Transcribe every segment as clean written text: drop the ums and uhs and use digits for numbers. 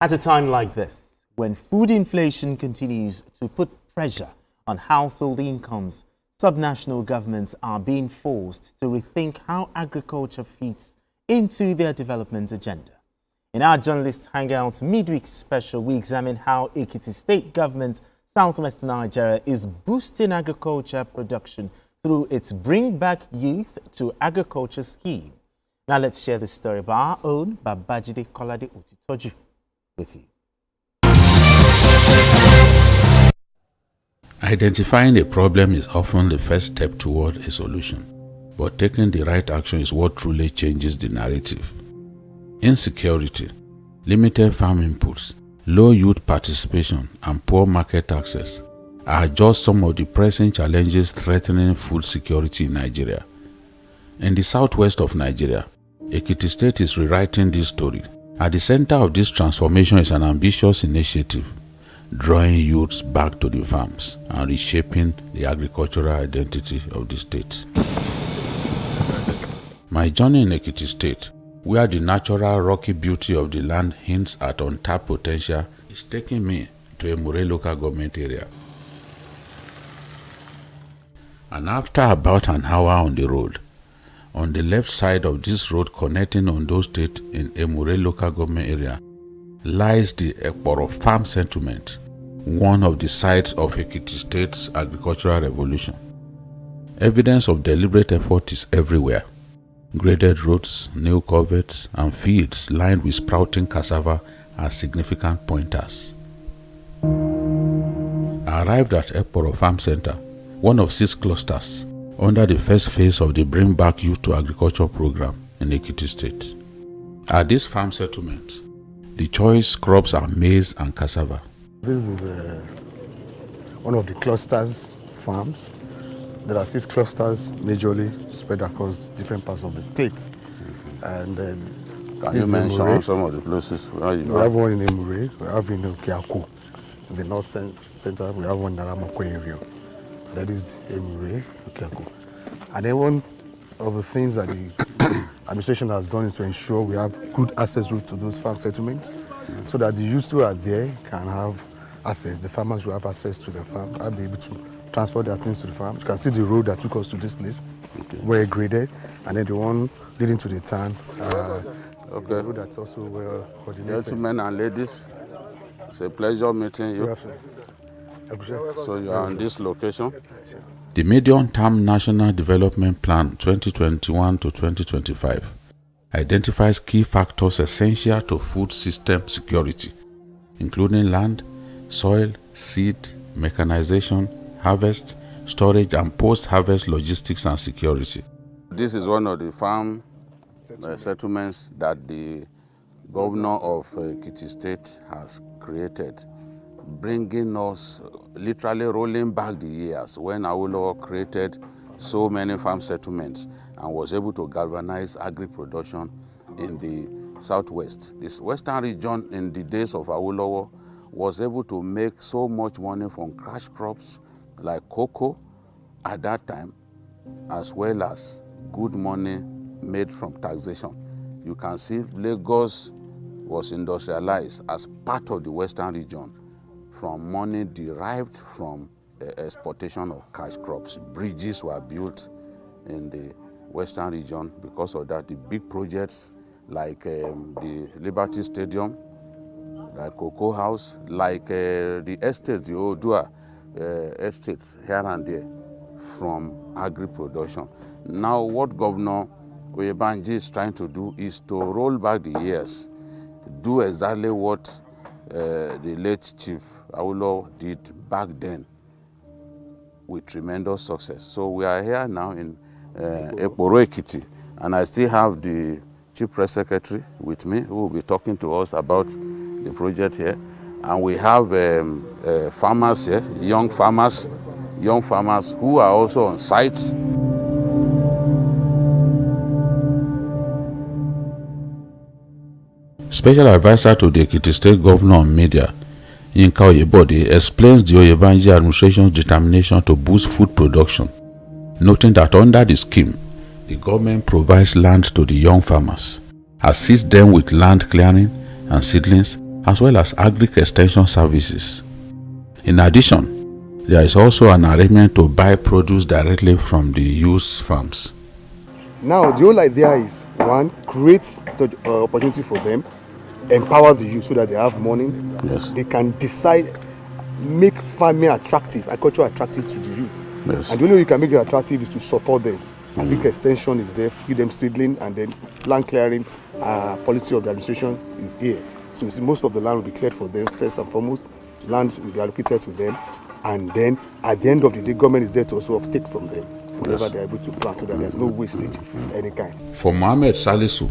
At a time like this, when food inflation continues to put pressure on household incomes, subnational governments are being forced to rethink how agriculture fits into their development agenda. In our Journalist Hangout Midweek Special, we examine how Ekiti State Government, Southwestern Nigeria, is boosting agriculture production through its Bring Back Youth to Agriculture scheme. Now let's share the story by our own Babajide Kolade Otitoju with you. Identifying a problem is often the first step toward a solution, but taking the right action is what truly changes the narrative. Insecurity, limited farm inputs, low youth participation, and poor market access are just some of the pressing challenges threatening food security in Nigeria. In the southwest of Nigeria, Ekiti State is rewriting this story. At the center of this transformation is an ambitious initiative, drawing youths back to the farms and reshaping the agricultural identity of the state. My journey in Ekiti State, where the natural rocky beauty of the land hints at untapped potential, is taking me to Emure local government area. And after about an hour on the road, on the left side of this road connecting Ondo State in Emure local government area lies the Ekporo farm settlement, one of the sites of Ekiti State's agricultural revolution. Evidence of deliberate effort is everywhere. Graded roads, new culverts, and fields lined with sprouting cassava are significant pointers. I arrived at Ekporo Farm Center, one of 6 clusters, under the first phase of the Bring Back Youth to Agriculture program in Ekiti State. At this farm settlement, the choice crops are maize and cassava. This is one of the clusters farms. There are 6 clusters majorly spread across different parts of the state. And then Can you mention some of the places where you have one in Emure, we have in Okeako. In the north center, we have one in Aramako area. That is Emure, Okeako. And then one of the things that the administration has done is to ensure we have good access route to those farm settlements, so that the youths who are there can have access. The farmers will have access to the farm and be able to transport their things to the farm. You can see the road that took us to this place, well graded, and then the one leading to the town, the road that's also well coordinated. Gentlemen and ladies, it's a pleasure meeting you. So you are on this location. The Medium-Term National Development Plan 2021 to 2025 identifies key factors essential to food system security, including land, soil, seed, mechanization, harvest, storage, and post-harvest logistics and security. This is one of the farm settlements that the governor of Ekiti State has created, bringing us, literally rolling back the years when Awolowo created so many farm settlements and was able to galvanize agri-production in the southwest. This western region in the days of Awolowo was able to make so much money from cash crops like cocoa at that time, as well as good money made from taxation. You can see Lagos was industrialized as part of the western region from money derived from exportation of cash crops. Bridges were built in the western region because of that. The big projects like the Liberty Stadium, like Cocoa House, like the estates, the Odua estates here and there from agri-production. Now what Governor Oyebanji is trying to do is to roll back the years, do exactly what the late Chief Awolowo did back then with tremendous success. So we are here now in Ekporo Ekiti, and I still have the Chief Press Secretary with me who will be talking to us about the project here. And we have farmers here, young farmers who are also on site. Special advisor to the Ekiti State Governor on Media, Yinka Oyebode, explains the Oyebanji administration's determination to boost food production, noting that under the scheme, the government provides land to the young farmers, assists them with land clearing and seedlings, as well as agri-extension services. In addition, there is also an arrangement to buy produce directly from the youth farms. Now, the whole idea is, one, create the opportunity for them, empower the youth so that they have money. Yes. They can decide, make farming attractive, agriculture attractive to the youth. Yes. And the only way you can make it attractive is to support them. Big extension is there, feed them seedling, and then land clearing policy of the administration is here. So you see, most of the land will be cleared for them first and foremost. Land will be allocated to them, and then at the end of the day, government is there to also take from them whatever they are able to plant, so that there's no wastage of any kind. For Mohammed Salisu,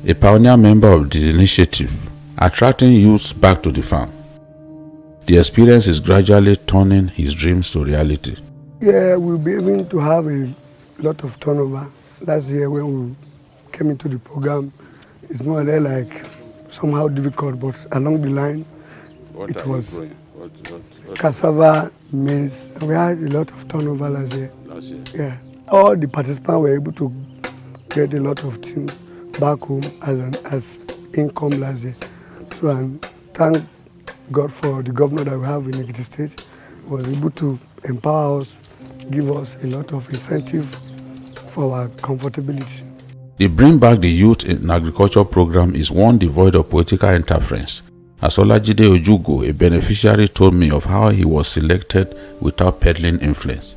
a pioneer member of the initiative, attracting youths back to the farm, the experience is gradually turning his dreams to reality. Yeah, we'll be able to have a lot of turnover. Last year when we came into the program, it's more or less like somehow difficult, but along the line, it was cassava, maize. We had a lot of turnover last year. Yeah, all the participants were able to get a lot of things back home as income last year. So and thank God for the governor that we have in Ekiti State, was able to empower us, give us a lot of incentive for our comfortability. The Bring Back the Youth in Agriculture program is one devoid of political interference. As Olajide Ojugo, a beneficiary, told me of how he was selected without peddling influence.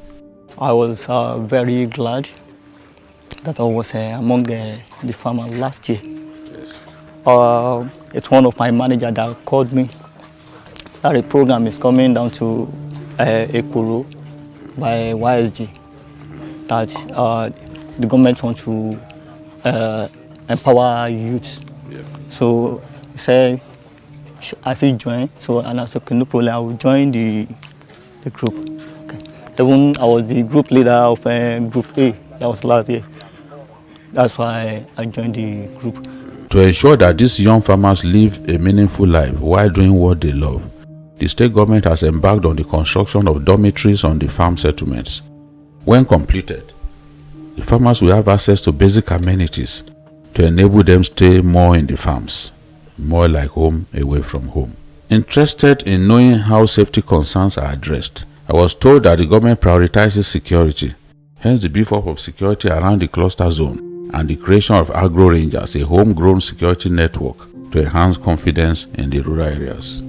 I was very glad that I was among the farmers last year. Yes. It's one of my managers that called me that a program is coming down to Ekuru by YSG, that the government wants to empower youths. Yeah. So he said, I will join. So and I said, okay, no problem, I will join the group. Okay. Even I was the group leader of Group A, that was last year. That's why I joined the group. To ensure that these young farmers live a meaningful life while doing what they love, the state government has embarked on the construction of dormitories on the farm settlements. When completed, the farmers will have access to basic amenities to enable them stay more in the farms, more like home away from home. Interested in knowing how safety concerns are addressed, I was told that the government prioritizes security, hence the beef up of security around the cluster zone and the creation of Agro Rangers, a homegrown security network to enhance confidence in the rural areas.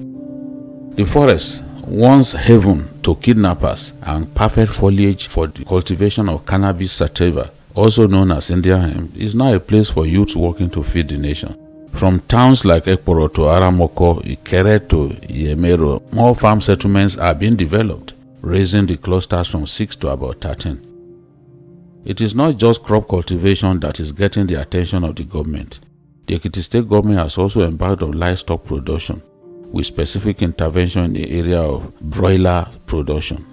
The forest, once haven to kidnappers and perfect foliage for the cultivation of cannabis sativa, also known as Indian hemp, is now a place for youths working to feed the nation. From towns like Ekporo to Aramoko, Ikere to Yemero, more farm settlements are being developed, raising the clusters from 6 to about 13. It is not just crop cultivation that is getting the attention of the government. The Ekiti State government has also embarked on livestock production, with specific intervention in the area of broiler production.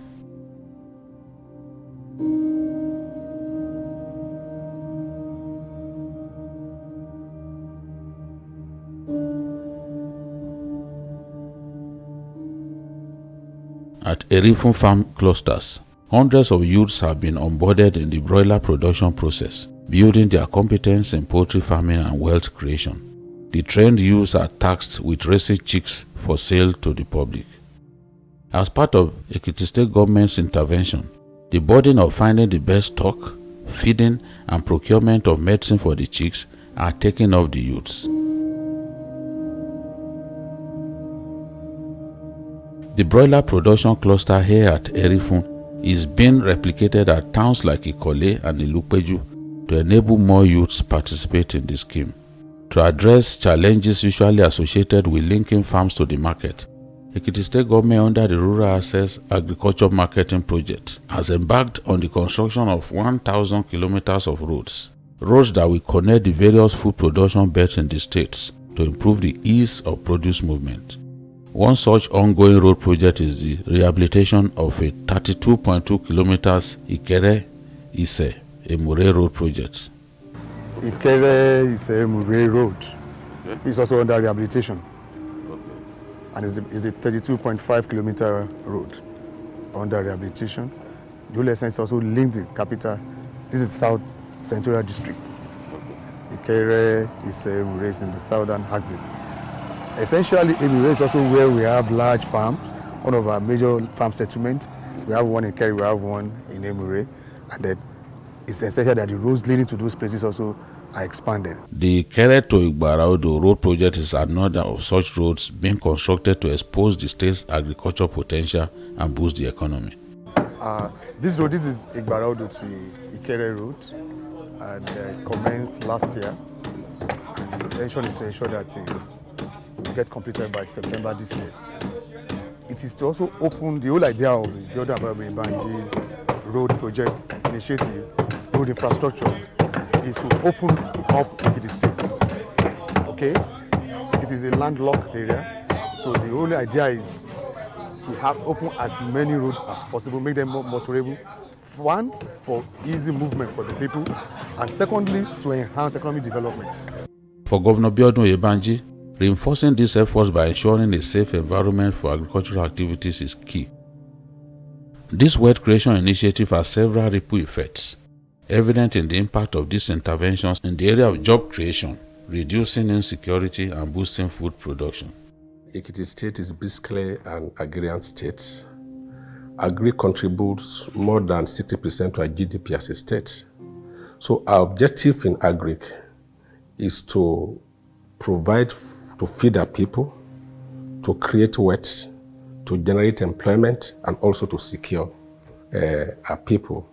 At Erifun farm clusters, hundreds of youths have been onboarded in the broiler production process, building their competence in poultry farming and wealth creation. The trained youths are tasked with raising chicks for sale to the public. As part of Ekiti State government's intervention, the burden of finding the best stock, feeding and procurement of medicine for the chicks are taken off the youths. The broiler production cluster here at Erifun is being replicated at towns like Ikole and Ilupeju to enable more youths participate in the scheme. To address challenges usually associated with linking farms to the market, Ekiti State government under the Rural Access Agriculture Marketing Project has embarked on the construction of 1,000 kilometers of roads that will connect the various food production belts in the states to improve the ease of produce movement. One such ongoing road project is the rehabilitation of a 32.2 kilometers Ikere-Ise Emure road project. Ikere-Ise Emure road is also under rehabilitation. And it's a 32.5 kilometer road under rehabilitation. The whole essence also linked the capital. This is South Central District. Ikere-Ise Emure is in the southern axis. Essentially, Emure is also where we have large farms, one of our major farm settlements. We have one in Kerry, we have one in Emure, and then it's essential that the roads leading to those places also are expanded. The Kere to Igbaraudo road project is another of such roads being constructed to expose the state's agricultural potential and boost the economy. This is Igbaraudo to Ikere Road, and it commenced last year. And the intention is to ensure that it gets completed by September this year. It is to also open the whole idea of the Building Environment Banji's road project initiative, road infrastructure, is to open up Ekiti State. Okay? It is a landlocked area, so the only idea is to have open as many roads as possible, make them more motorable. One, for easy movement for the people, and secondly, to enhance economic development. For Governor Biodun Oyebanji, reinforcing these efforts by ensuring a safe environment for agricultural activities is key. This wealth creation initiative has several ripple effects, evident in the impact of these interventions in the area of job creation, reducing insecurity and boosting food production. Ekiti State is basically an agrarian state. Agri contributes more than 60% to our GDP as a state. So our objective in agri is to provide to feed our people, to create wealth, to generate employment, and also to secure our people.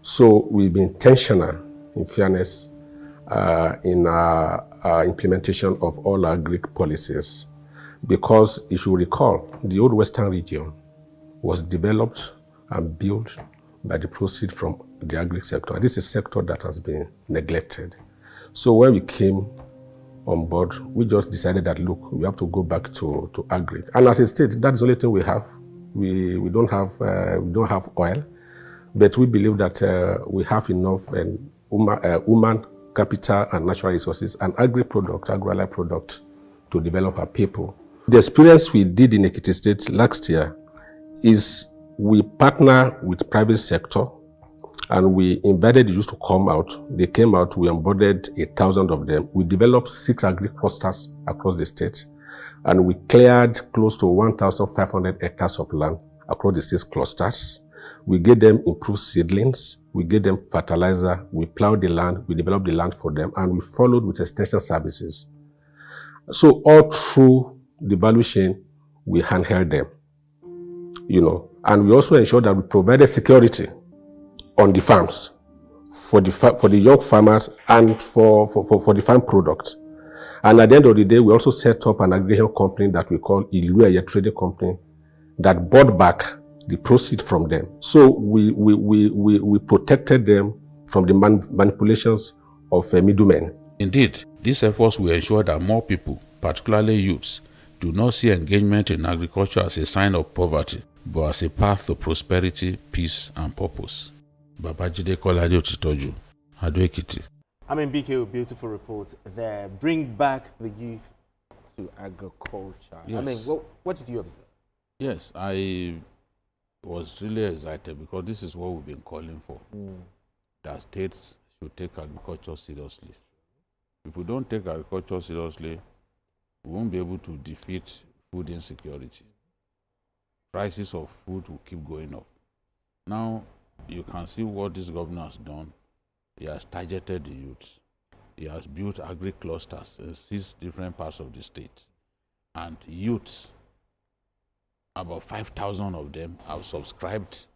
So we've been intentional, in fairness, in our implementation of all our agri policies. Because if you recall, the old Western region was developed and built by the proceeds from the agri sector. And this is a sector that has been neglected. So when we came on board, we just decided that, look, we have to go back to agri. And as a state, that's the only thing we have. We don't have oil, but we believe that we have enough human capital and natural resources and agri-allied product to develop our people. The experience we did in Ekiti State last year is we partner with private sector and we invited the youth to come out. They came out, we onboarded 1,000 of them. We developed 6 agri clusters across the state and we cleared close to 1,500 hectares of land across the 6 clusters. We gave them improved seedlings, we gave them fertilizer, we plowed the land, we developed the land for them, and we followed with extension services. So all through the value chain, we handheld them, and we also ensured that we provided security on the farms for the young farmers and for the farm product. And at the end of the day, we also set up an aggregation company that we call Ilueye Trading Company that bought back the proceeds from them. So we protected them from the manipulations of middlemen. Indeed, these efforts will ensure that more people, particularly youths, do not see engagement in agriculture as a sign of poverty, but as a path to prosperity, peace, and purpose. Babajide Kolade Otitoju, Ado Ekiti. BK, beautiful report there. Bring back the youth to agriculture. Yes. What did you observe? Yes, I was really excited because this is what we've been calling for. That states should take agriculture seriously. If we don't take agriculture seriously, we won't be able to defeat food insecurity. Prices of food will keep going up. Now, you can see what this governor has done. He has targeted the youths. He has built agri-clusters in 6 different parts of the state. And youths, about 5,000 of them have subscribed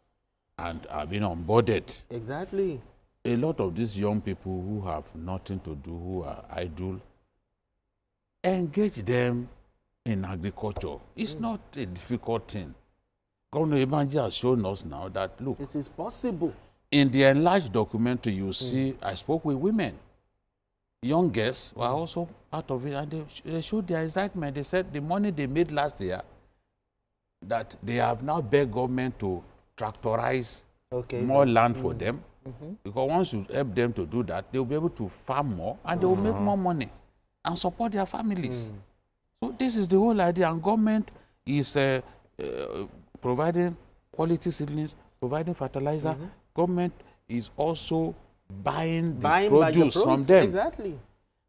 and have been onboarded. Exactly. A lot of these young people who have nothing to do, who are idle, engage them in agriculture. It's not a difficult thing. Governor Oyebanji has shown us now that, look, it is possible. In the enlarged documentary, you see, I spoke with women. Young girls were also part of it, and they showed their excitement. They said the money they made last year, that they have now begged government to tractorize more land for them. Because once you help them to do that, they will be able to farm more and they will make more money and support their families. So this is the whole idea, and government is providing quality seedlings, providing fertilizer. Government is also buying the produce from them. Exactly.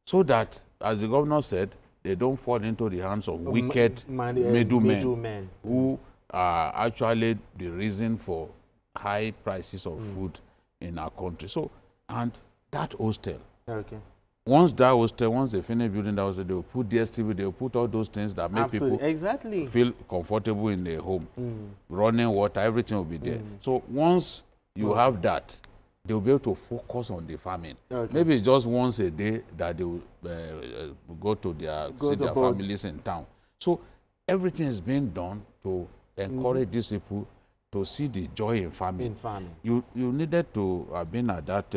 So that, as the governor said, they don't fall into the hands of wicked middlemen who are actually the reason for high prices of food in our country. So, and that hostel. Okay. Once they finish building that hostel, they will put DSTV, they will put all those things that make people feel comfortable in their home. Running water, everything will be there. So once you have that, they will be able to focus on the farming. Okay. Maybe it's just once a day that they will go to their families in town. So everything is being done to encourage these people to see the joy in farming. You needed to have been at that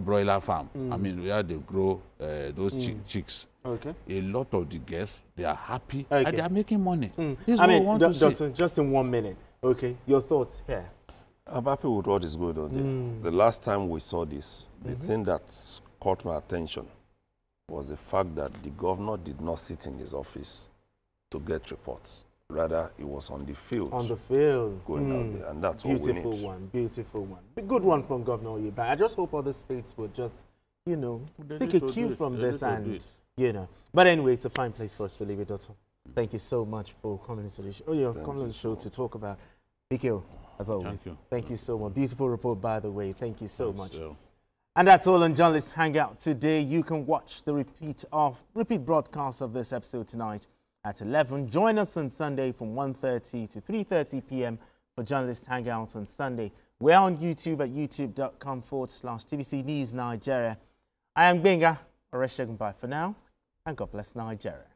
broiler farm. I mean, where they grow those chicks. Okay. A lot of the guests, they are happy and they are making money. This is what we want to see. Doctor, just in 1 minute, okay, your thoughts here. I'm happy with what is going on there. The last time we saw this, the thing that caught my attention was the fact that the governor did not sit in his office to get reports. Rather, it was on the field. On the field. Going out there, and that's what we need. Beautiful one, beautiful one. A good one from Governor Oyeba. I just hope other states will just, you know, take a cue from this and, you know. But anyway, it's a fine place for us to leave it, Doctor. Thank you so much for coming into the show. Oh, yeah, coming on the show to talk about BKO, as always. Thank you so much. Beautiful report, by the way. Thank you so much. And that's all on Journalist Hangout today. You can watch the repeat broadcast of this episode tonight at 11. Join us on Sunday from 1:30 to 3:30 p.m. for Journalist Hangout on Sunday. We're on YouTube at youtube.com/TVC News Nigeria. I am Benga. Bye for now, and God bless Nigeria.